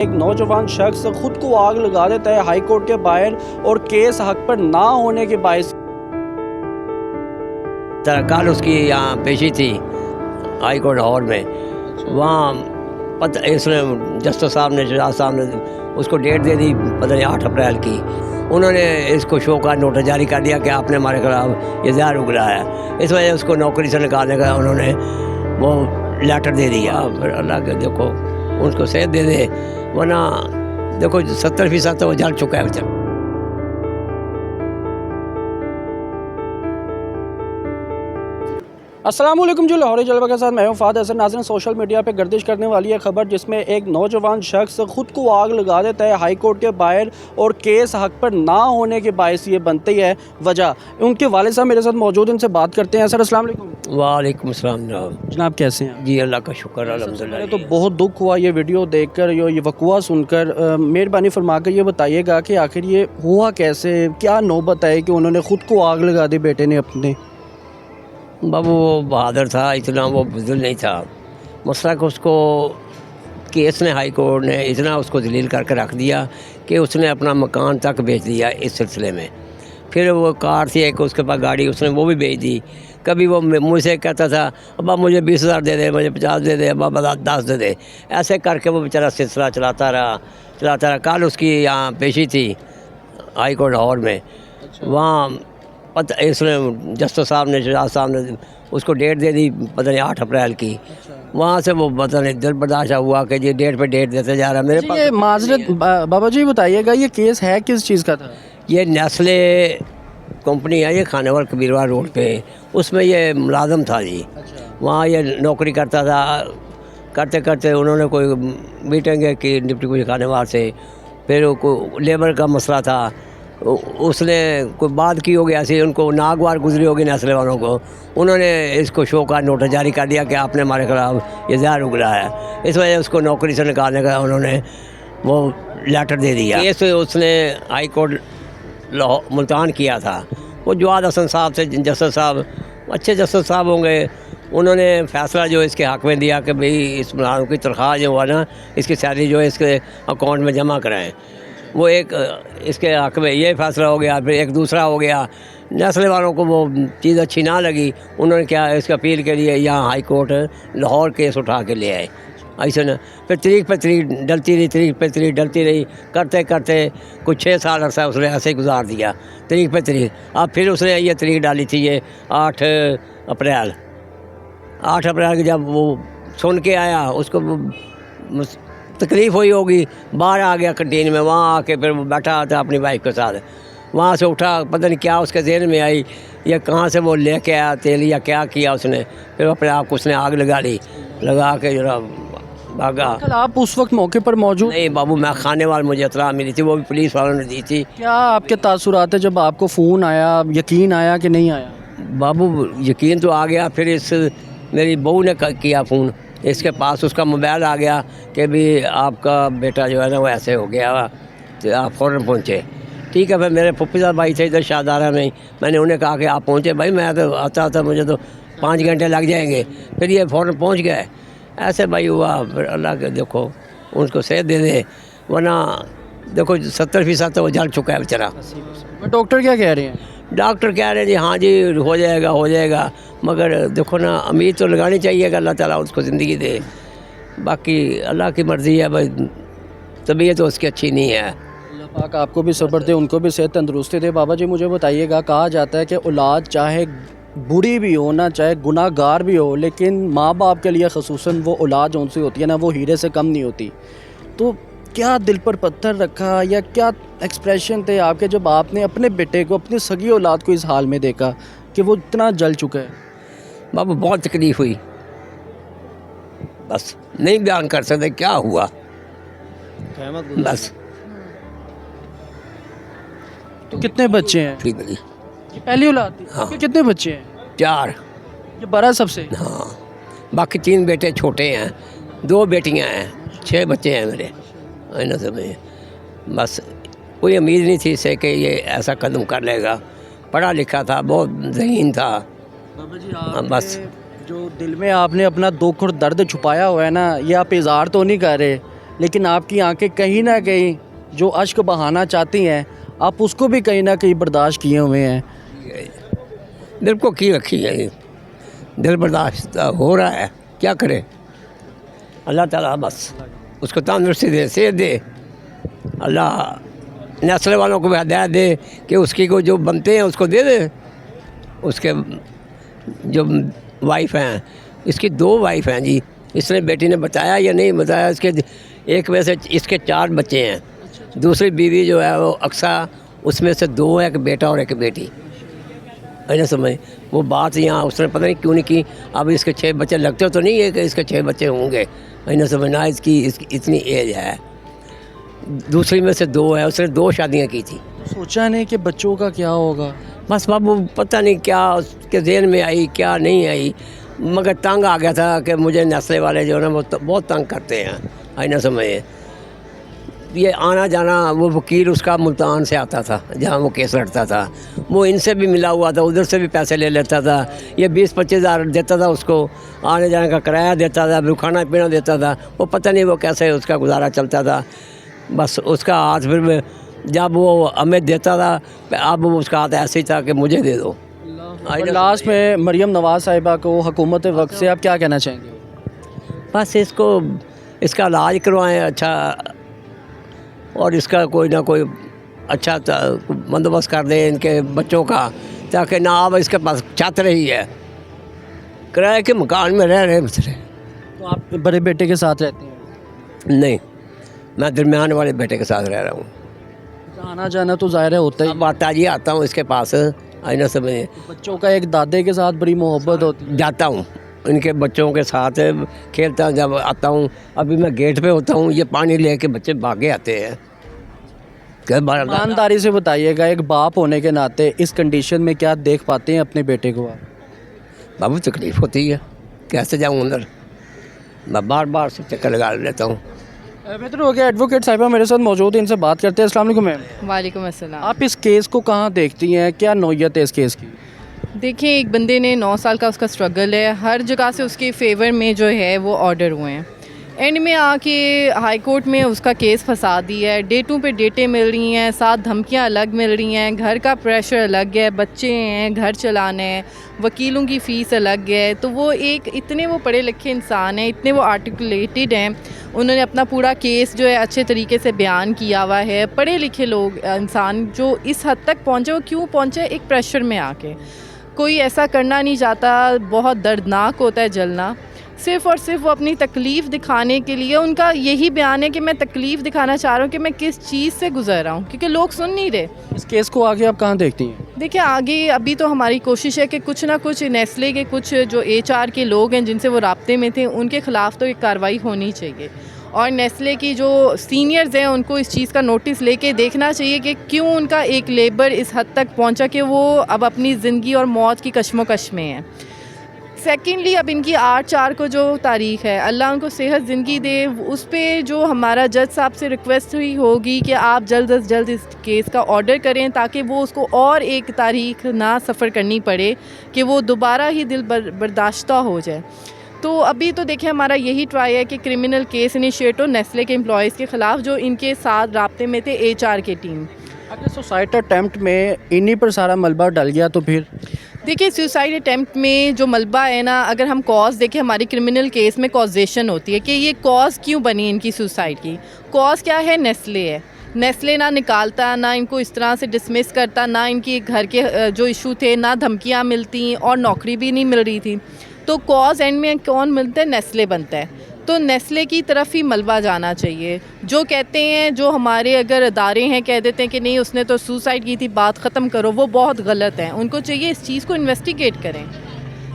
एक नौजवान शख्स खुद को आग लगा देता है हाई कोर्ट के बाहर और केस हक पर ना होने के बायस। कल उसकी यहाँ पेशी थी हाई कोर्ट लाहौर में। वहाँ पता इसने जस्टिस साहब ने जज साहब ने उसको डेट दे दी, पता नहीं 8 अप्रैल की। उन्होंने इसको शो का नोटिस जारी कर दिया कि आपने हमारे खिलाफ ये ज़हर उगला है। इस वजह से उसको नौकरी से निकालने का उन्होंने वो लेटर दे दिया। फिर अल्लाह के देखो उनको सेहत दे दे, वरना देखो 70% तो वो जल चुका है बेचारा। अस्सलामुअलैकुम जो लाहौरी जलवा के साथ मैं हूं फाद हसन। नाज़रीन, सोशल मीडिया पे गर्दिश करने वाली है खबर जिसमें एक नौजवान शख्स खुद को आग लगा देता है हाई कोर्ट के बाहर और केस हक पर ना होने के बायस ये बनती है वजह। उनके वालिद साहब मेरे साथ मौजूद, इनसे बात करते हैं। सर अस्सलाम वालेकुम। वालेकुम अस्सलाम जनाब, कैसे हैं? जी अल्लाह का शुक्र अल्हम्दुलिल्लाह। तो बहुत दुख हुआ ये वीडियो देखकर, ये वक़ुआ सुनकर। मेहरबानी फरमा कर ये बताइएगा कि आखिर ये हुआ कैसे, क्या नौबत है कि उन्होंने खुद को आग लगा दी बेटे ने अपने? बाबू वो बहादुर था, इतना वो बुजुर्ग नहीं था। मसला कि उसको केस ने हाई कोर्ट ने इतना उसको जलील करके रख दिया कि उसने अपना मकान तक बेच दिया इस सिलसिले में। फिर वो कार थी एक उसके पास गाड़ी, उसने वो भी बेच दी। कभी वो मुझसे कहता था अब्बा मुझे 20,000 दे दे, मुझे 50 दे दे, अब्बा 10 दे दे। ऐसे करके वो बेचारा सिलसिला चलाता रहा। कल उसकी यहाँ पेशी थी हाई कोर्ट लाहौर में। वहाँ पता इसने जस्टिस साहब ने जज साहब ने उसको डेट दे दी, पता नहीं 8 अप्रैल की। वहाँ से वो पता नहीं दिल बर्दाश्त हुआ कि ये डेट पे डेट देते जा रहा है मेरे पास। ये माजरत बाबा जी बताइएगा, ये केस है किस चीज़ का था? ये नेस्ले कंपनी है, ये खानेवाल कबीरवाल रोड पे, उसमें ये मुलाजम था जी। वहाँ ये नौकरी करता था। करते करते उन्होंने कोई मीटिंग की डिप्टी कुछ खानेवाल से, फिर कोई लेबर का मसला था, उसने कोई बात की होगी ऐसे, उनको नागवार गुजरी होगी नेस्ले वालों को। उन्होंने इसको शो का नोटिस जारी कर दिया कि आपने हमारे खिलाफ ये ज़हर उगला है। इस वजह से उसको नौकरी से निकालने का उन्होंने वो लेटर दे दिया। केस उसने हाई कोर्ट मुल्तान किया था। वो जवाद हसन साहब से, जस्टिस साहब अच्छे जस्टिस साहब होंगे, उन्होंने फ़ैसला जो इसके हक़ में दिया कि भाई इस मुलाज़िम की तनख्वाह जो हुआ ना, इसकी सैलरी जो है इसके अकाउंट में जमा कराएँ। वो एक इसके हक़ में ये फ़ैसला हो गया। फिर एक दूसरा हो गया, नेस्ले वालों को वो चीज़ अच्छी ना लगी, उन्होंने क्या इसका अपील के लिए यहाँ हाई कोर्ट लाहौर केस उठा के ले आए। ऐसे न फिर तरीक पे तरीक डलती रही, तरीक पे तरीक डलती रही। करते करते कुछ 6 साल अरसा उसने ऐसे ही गुजार दिया, तरीक पे तरीक। अब फिर उसने ये तरीक डाली थी ये 8 अप्रैल। 8 अप्रैल की जब वो सुन के आया, उसको तकलीफ़ हुई होगी, बाहर आ गया कंटीन में। वहाँ आके फिर वो बैठा था अपनी वाइफ के साथ। वहाँ से उठा, पता नहीं क्या उसके जहन में आई, या कहाँ से वो लेके आया तेल या क्या किया उसने। फिर अपने आप को उसने आग लगा ली, लगा के जरा भागा। कल आप उस वक्त मौके पर मौजूद? नहीं बाबू, मैं खाने वाले, मुझे इत्तला मिली थी, वो भी पुलिस वालों ने दी थी। क्या आपके तासुरात है जब आपको फ़ोन आया, यकीन आया कि नहीं आया? बाबू यकीन तो आ गया। फिर इस मेरी बहू ने किया फ़ोन, इसके पास उसका मोबाइल आ गया कि भी आपका बेटा जो है ना वो ऐसे हो गया, तो आप फ़ौरन पहुँचे। ठीक है, फिर मेरे फुफ्फीदार भाई थे इधर शाहदारा में, मैंने उन्हें कहा कि आप पहुँचे। भाई मैं तो आता मुझे तो 5 घंटे लग जाएंगे। फिर ये फ़ौरन पहुँच गए। ऐसे भाई हुआ। फिर अल्लाह के देखो उनको सेहत दे दे, वरना देखो 70% तो वो जल चुका है बेचारा। डॉक्टर क्या कह रहे हैं? डॉक्टर कह रहे हैं जी हाँ जी हो जाएगा, मगर देखो ना उम्मीद तो लगानी चाहिए कि अल्लाह ताला उसको ज़िंदगी दे। बाकी अल्लाह की मर्ज़ी है भाई, तबीयत तो उसकी अच्छी नहीं है। अल्लाह पाक आपको भी सब्र दे, उनको भी सेहत तंदुरुस्ती दे। बाबा जी मुझे बताइएगा, कहा जाता है कि औलाद चाहे बुरी भी हो ना, चाहे गुनाहगार भी हो, लेकिन माँ बाप के लिए ख़ुसूसन वो औलाद जो उनसे होती है ना, वो हीरे से कम नहीं होती। तो क्या दिल पर पत्थर रखा या क्या एक्सप्रेशन थे आपके जब आपने अपने बेटे को, अपनी सगी औलाद को इस हाल में देखा कि वो इतना जल चुका है? बाबू बहुत तकलीफ़ हुई, बस नहीं बयान कर सकते क्या हुआ बस। तो कितने बच्चे हैं? ठीक बनी। ये पहली औलाद थी? हाँ। आपके कितने बच्चे हैं? 4। ये बड़ा सबसे? हाँ, बाकी 3 बेटे छोटे हैं, 2 बेटियां हैं, 6 बच्चे हैं मेरे। है ना सब। बस कोई उम्मीद नहीं थी इससे कि ये ऐसा कदम कर लेगा। पढ़ा लिखा था, बहुत ज़हीन था। बाबा जी बस जो दिल में आपने अपना दुख और दर्द छुपाया हुआ है ना, ये आप इज़हार तो नहीं कर रहे, लेकिन आपकी आंखें कहीं ना कहीं जो अश्क बहाना चाहती हैं, आप उसको भी कहीं ना कहीं बर्दाश्त किए हुए हैं। दिल को की रखी है, दिल बर्दाश्त हो रहा है, क्या करे। अल्लाह ताला बस उसको तंदुरुस्ती दे, सेहत दे। अल्लाह नस्ल वालों को भी हदायत दे कि उसकी को जो बनते हैं उसको दे दे। उसके जो वाइफ हैं, इसकी 2 वाइफ हैं जी। इसने बेटी ने बताया या नहीं बताया, इसके एक में से इसके 4 बच्चे हैं। दूसरी बीवी जो है वो अक्सा, उसमें से 2 है, एक बेटा और एक बेटी। ऐसा समझ वो बात यहाँ उसने पता नहीं क्यों नहीं की। अब इसके 6 बच्चे लगते तो नहीं है कि इसके 6 बच्चे होंगे। ऐसा समझना इसकी इतनी एज है। दूसरी में से 2 है, उसने 2 शादियाँ की थी। सोचा नहीं कि बच्चों का क्या होगा? बस बाबू पता नहीं क्या उसके ज़हन में आई, क्या नहीं आई, मगर तंग आ गया था कि मुझे नस्ले वाले जो है ना वो बहुत तंग करते हैं। आई ना समझे, ये आना जाना, वो वकील उसका मुल्तान से आता था जहाँ वो केस लड़ता था, वो इनसे भी मिला हुआ था, उधर से भी पैसे ले लेता था। ये 20-25 हज़ार देता था उसको, आने जाने का किराया देता था, फिर खाना पीना देता था। वो पता नहीं वो कैसे उसका गुजारा चलता था। बस उसका हाथ फिर जब वो हमें देता था, अब उसका हाथ ऐसे ही था कि मुझे दे दो। लास्ट में मरियम नवाज़ साहिबा को हुकूमत वक्त से आप क्या कहना चाहेंगे? बस इसका इलाज करवाएं अच्छा, और इसका कोई ना कोई अच्छा बंदोबस्त कर दें इनके बच्चों का, ताकि ना अब इसके पास छत रही है, किराए के मकान में रह रहे बेचारे। तो आप बड़े बेटे के साथ रहते हैं? नहीं, मैं दरमियान वाले बेटे के साथ रह रहा हूँ। आना जाना तो ज़ाहिर है होता ही। अब आता हूँ इसके पास, आईना समझे। बच्चों का एक दादे के साथ बड़ी मोहब्बत होती है। जाता हूँ इनके बच्चों के साथ खेलता हूँ, जब आता हूँ अभी मैं गेट पे होता हूँ, ये पानी लेके बच्चे भागे आते हैं। ईमानदारी से बताइएगा, एक बाप होने के नाते इस कंडीशन में क्या देख पाते हैं अपने बेटे को आप? बाबू तकलीफ़ होती है, कैसे जाऊँ अंदर, मैं बार बार से चक्कर लगा लेता हूँ। बेहतर हो गया। एडवोकेट साहिबा मेरे साथ मौजूद है, इनसे बात करते हैं। अस्सलाम वालेकुम मैम। वालेकुम अस्सलाम। आप इस केस को कहाँ देखती हैं, क्या नौयत है इस केस की? देखिए, एक बंदे ने 9 साल का उसका स्ट्रगल है, हर जगह से उसके फेवर में जो है वो ऑर्डर हुए हैं। एंड में आके हाई कोर्ट में उसका केस फंसा दिया है। डेटों पे डेटें मिल रही हैं, साथ धमकियां अलग मिल रही हैं, घर का प्रेशर अलग है, बच्चे हैं, घर चलाने हैं, वकीलों की फ़ीस अलग है। तो वो इतने वो पढ़े लिखे इंसान हैं, इतने वो आर्टिकुलेटेड हैं, उन्होंने अपना पूरा केस जो है अच्छे तरीके से बयान किया हुआ है। पढ़े लिखे लोग इंसान जो इस हद तक पहुँचे, वो क्यों पहुँचे? एक प्रेशर में आके। कोई ऐसा करना नहीं चाहता, बहुत दर्दनाक होता है जलना, सिर्फ़ और सिर्फ वो अपनी तकलीफ़ दिखाने के लिए। उनका यही बयान है कि मैं तकलीफ़ दिखाना चाह रहा हूँ कि मैं किस चीज़ से गुज़र रहा हूँ, क्योंकि लोग सुन नहीं रहे। इस केस को आगे आप कहाँ देखती हैं? देखिए, आगे अभी तो हमारी कोशिश है कि कुछ ना कुछ नेस्ले के कुछ जो HR के लोग हैं जिनसे वो राब्ते में थे, उनके ख़िलाफ़ तो एक कार्रवाई होनी चाहिए। और नेस्ले की जो सीनियर्स हैं उनको इस चीज़ का नोटिस लेके देखना चाहिए कि क्यों उनका एक लेबर इस हद तक पहुंचा कि वो अब अपनी ज़िंदगी और मौत की कश्मकश में है। सेकेंडली, अब इनकी 8/4 को जो तारीख़ है, अल्लाह उनको सेहत ज़िंदगी दे, उस पर जो हमारा जज साहब से रिक्वेस्ट हुई होगी कि आप जल्द अज जल्द इस केस का ऑर्डर करें, ताकि वो उसको और एक तारीख़ ना सफ़र करनी पड़े कि वो दोबारा ही दिल बर्दाश्ता हो जाए। तो अभी तो देखिए, हमारा यही ट्राई है कि क्रिमिनल केस इनिशिएट हो नेस्ले के एम्प्लॉयज़ के ख़िलाफ़ जो इनके साथ राब्ते में थे HR की टीम। अगर सुसाइड अटैम्प्ट में इन्हीं पर सारा मलबा डल गया तो फिर? देखिए, सुसाइड अटैम्प्ट में जो मलबा है ना, अगर हम कॉज देखें, हमारी क्रिमिनल केस में कॉजेशन होती है कि ये कॉज क्यों बनी इनकी सुसाइड की। कॉज क्या है? नेस्ले है। नेस्ले ना निकालता, ना इनको इस तरह से डिसमिस करता, ना इनकी घर के जो इशू थे, ना धमकियाँ मिलती और नौकरी भी नहीं मिल रही थी। तो कॉज एंड में कौन मिलता है? नेस्ले बनता है। तो नेस्ले की तरफ ही मलबा जाना चाहिए। जो कहते हैं, जो हमारे अगर अदारे हैं कह देते हैं कि नहीं उसने तो सुसाइड की थी, बात ख़त्म करो, वो बहुत गलत है। उनको चाहिए इस चीज़ को इन्वेस्टिगेट करें।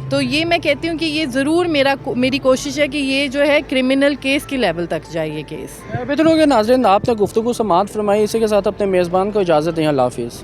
तो ये मैं कहती हूँ कि ये ज़रूर मेरी कोशिश है कि ये जो है क्रिमिनल केस की लेवल तक जाए ये केस। बेहतर हो गया। नाज़रीन, आपने गुफ्तगू समाअत फरमाई। इसी के साथ अपने मेज़बान को इजाज़त दें। अल्लाह हाफ़िज़।